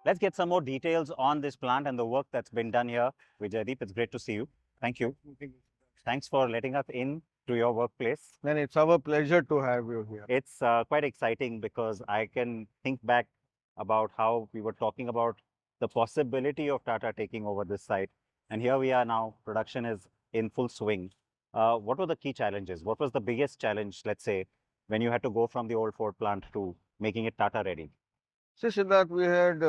Let's get some more details on this plant and the work that's been done here with Jayadeep. It's great to see you. Thank you. Thanks for letting us in to your workplace. Then it's our pleasure to have you here. It's quite exciting because I can think back about how we were talking about the possibility of Tata taking over this site. And here we are now, production is in full swing. What were the key challenges? What was the biggest challenge, let's say, when you had to go from the old Ford plant to making it Tata ready? So, Siddharth, we had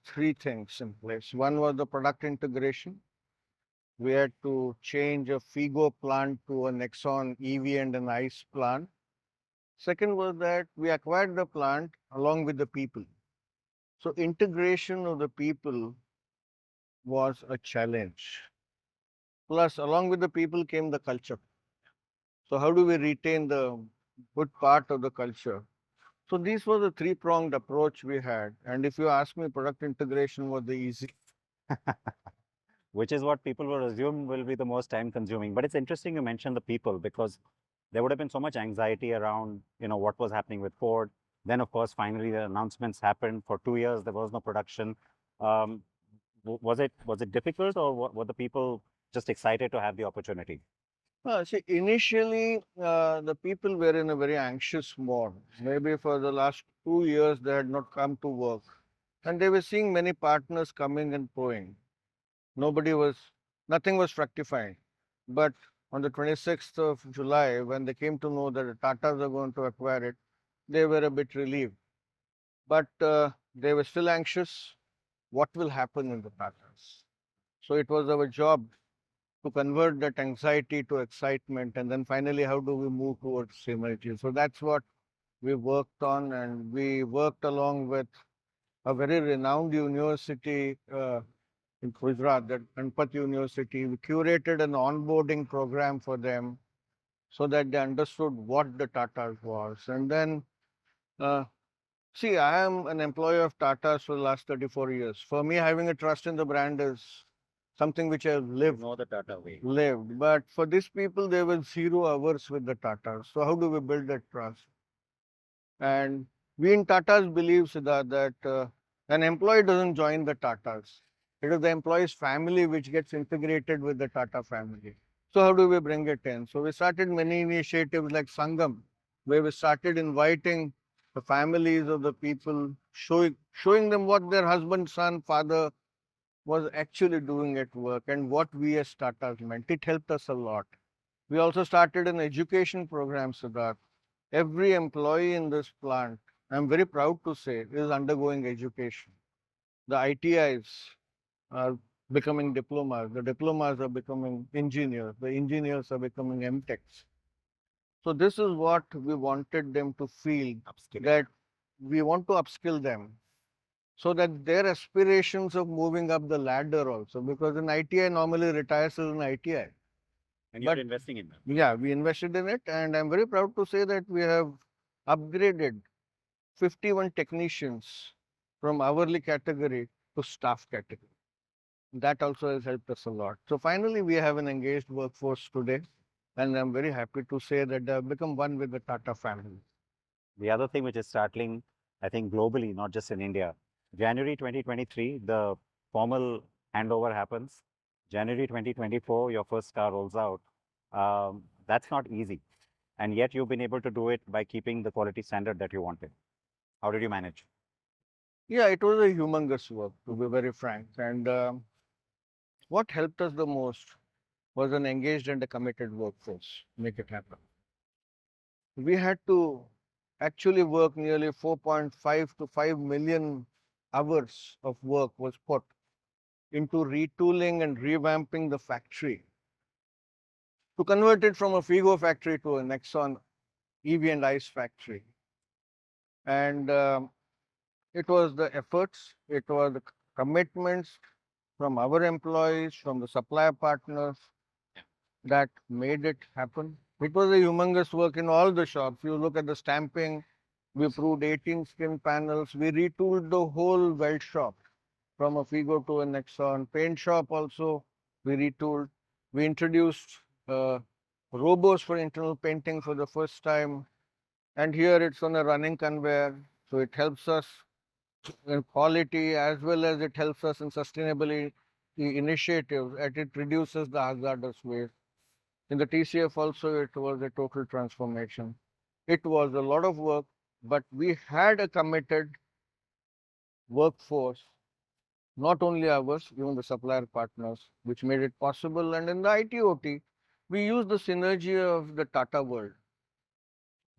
three things in place. One was the product integration. We had to change a Figo plant to a Nexon EV and an ICE plant. Second was that we acquired the plant along with the people. So integration of the people was a challenge. Plus, along with the people came the culture. So how do we retain the good part of the culture? So these were the three-pronged approach we had. And if you ask me, product integration was the easy. Which is what people will assume will be the most time consuming. But it's interesting you mentioned the people because there would have been so much anxiety around, what was happening with Ford. Then, of course, finally the announcements happened. For 2 years, there was no production. Um, was it difficult, or were the people just excited to have the opportunity? See, initially, the people were in a very anxious mode. Maybe for the last 2 years, they had not come to work. And they were seeing many partners coming and going. Nothing was fructifying. But on the 26th of July, when they came to know that the Tatas are going to acquire it, they were a bit relieved. But they were still anxious. What will happen in the Tatas? So it was our job to convert that anxiety to excitement, and then finally, how do we move towards synergy? So that's what we worked on, and we worked along with a very renowned university in Gujarat, that Ganpat University. We curated an onboarding program for them so that they understood what the Tatas was. And then, see, I am an employee of Tata's for the last 34 years. For me, having a trust in the brand is something which I've lived. Know the Tata way. Lived. But for these people, there were 0 hours with the Tatas. So how do we build that trust? And we in Tatas believe, Siddharth, that an employee doesn't join the Tatas. It is the employee's family which gets integrated with the Tata family. So how do we bring it in? So we started many initiatives like Sangam, where we started inviting the families of the people, showing them what their husband, son, father was actually doing at work and what we as Tatas meant. It helped us a lot. We also started an education program, Siddharth. Every employee in this plant, I'm very proud to say, is undergoing education. The ITIs are becoming diplomas. The diplomas are becoming engineers. The engineers are becoming MTechs. So this is what we wanted them to feel, that we want to upskill them so that their aspirations of moving up the ladder also, because an ITI normally retires as an ITI. And you're investing in them. Yeah, we invested in it, and I'm very proud to say that we have upgraded 51 technicians from hourly category to staff category. That also has helped us a lot. So finally, we have an engaged workforce today, and I'm very happy to say that they have become one with the Tata family. The other thing which is startling, I think globally, not just in India, January 2023, the formal handover happens. January 2024, your first car rolls out. That's not easy. And yet you've been able to do it by keeping the quality standard that you wanted. How did you manage? Yeah, it was a humongous work, to be very frank. And what helped us the most was an engaged and a committed workforce to make it happen. We had to actually work nearly 4.5 to 5 million hours of work was put into retooling and revamping the factory to convert it from a Figo factory to a Nexon EV and ICE factory. And it was the efforts, it was the commitments from our employees, from the supplier partners that made it happen. It was a humongous work in all the shops. You look at the stamping, we proved 18 skin panels, we retooled the whole weld shop from a Figo to a Nexon. Paint shop also, we retooled. We introduced robos for internal painting for the first time. And here it's on a running conveyor, so it helps us in quality, as well as it helps us in sustainability initiatives, and it reduces the hazardous waste. In the TCF also, it was a total transformation. It was a lot of work, but we had a committed workforce, not only ours, even the supplier partners, which made it possible. And in the IT/OT, we used the synergy of the Tata world.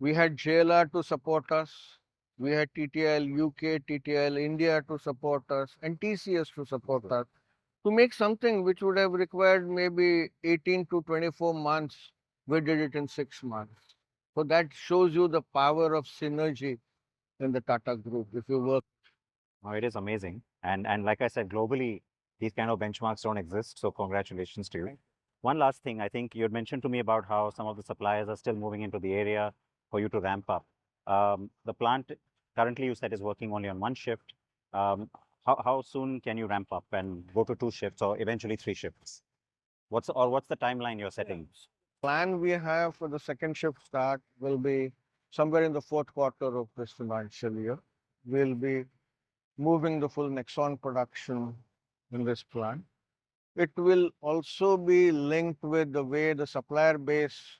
We had JLR to support us. We had TTL UK, TTL India to support us, and TCS to support us. To make something which would have required maybe 18 to 24 months, we did it in 6 months. So that shows you the power of synergy in the Tata group if you work. Oh, it is amazing. And like I said, globally, these kind of benchmarks don't exist. So congratulations to you. One last thing, I think you had mentioned to me about how some of the suppliers are still moving into the area for you to ramp up. The plant currently you said is working only on one shift. How soon can you ramp up and go to 2 shifts or eventually 3 shifts? What's the timeline you're setting? Plan we have for the second shift start will be somewhere in the fourth quarter of this financial year. We'll be moving the full Nexon production in this plant. It will also be linked with the way the supplier base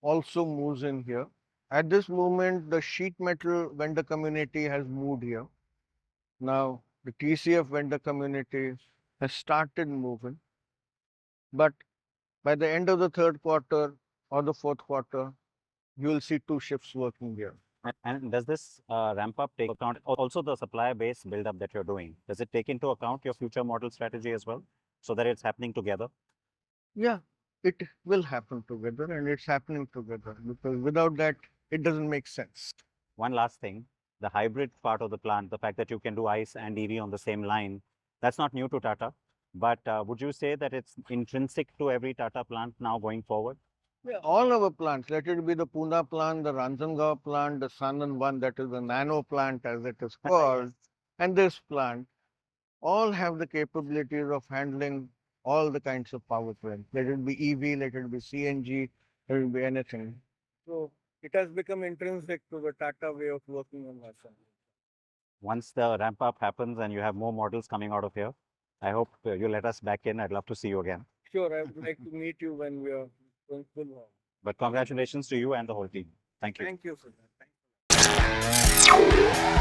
also moves in here. At this moment, the sheet metal vendor community has moved here. Now, the TCF vendor community has started moving. But by the end of the third quarter or the fourth quarter, you will see 2 shifts working here. And does this ramp up take account also the supplier base build-up that you're doing? Does it take into account your future model strategy as well, so that it's happening together? Yeah, it will happen together and it's happening together because without that, it doesn't make sense. One last thing, the hybrid part of the plant, the fact that you can do ICE and EV on the same line, that's not new to Tata. But would you say that it's intrinsic to every Tata plant now going forward? Yeah, all our plants, let it be the Pune plant, the Ranjangaon plant, the Sanand one, that is the nano plant as it is called, and this plant, all have the capabilities of handling all the kinds of powertrain. Let it be EV, let it be CNG, let it be anything. So it has become intrinsic to the Tata way of working on myself. Once the ramp up happens and you have more models coming out of here, I hope you let us back in. I'd love to see you again. Sure, I would like to meet you when we are going full on. But congratulations to you and the whole team. Thank you. Thank you for that. Thank you.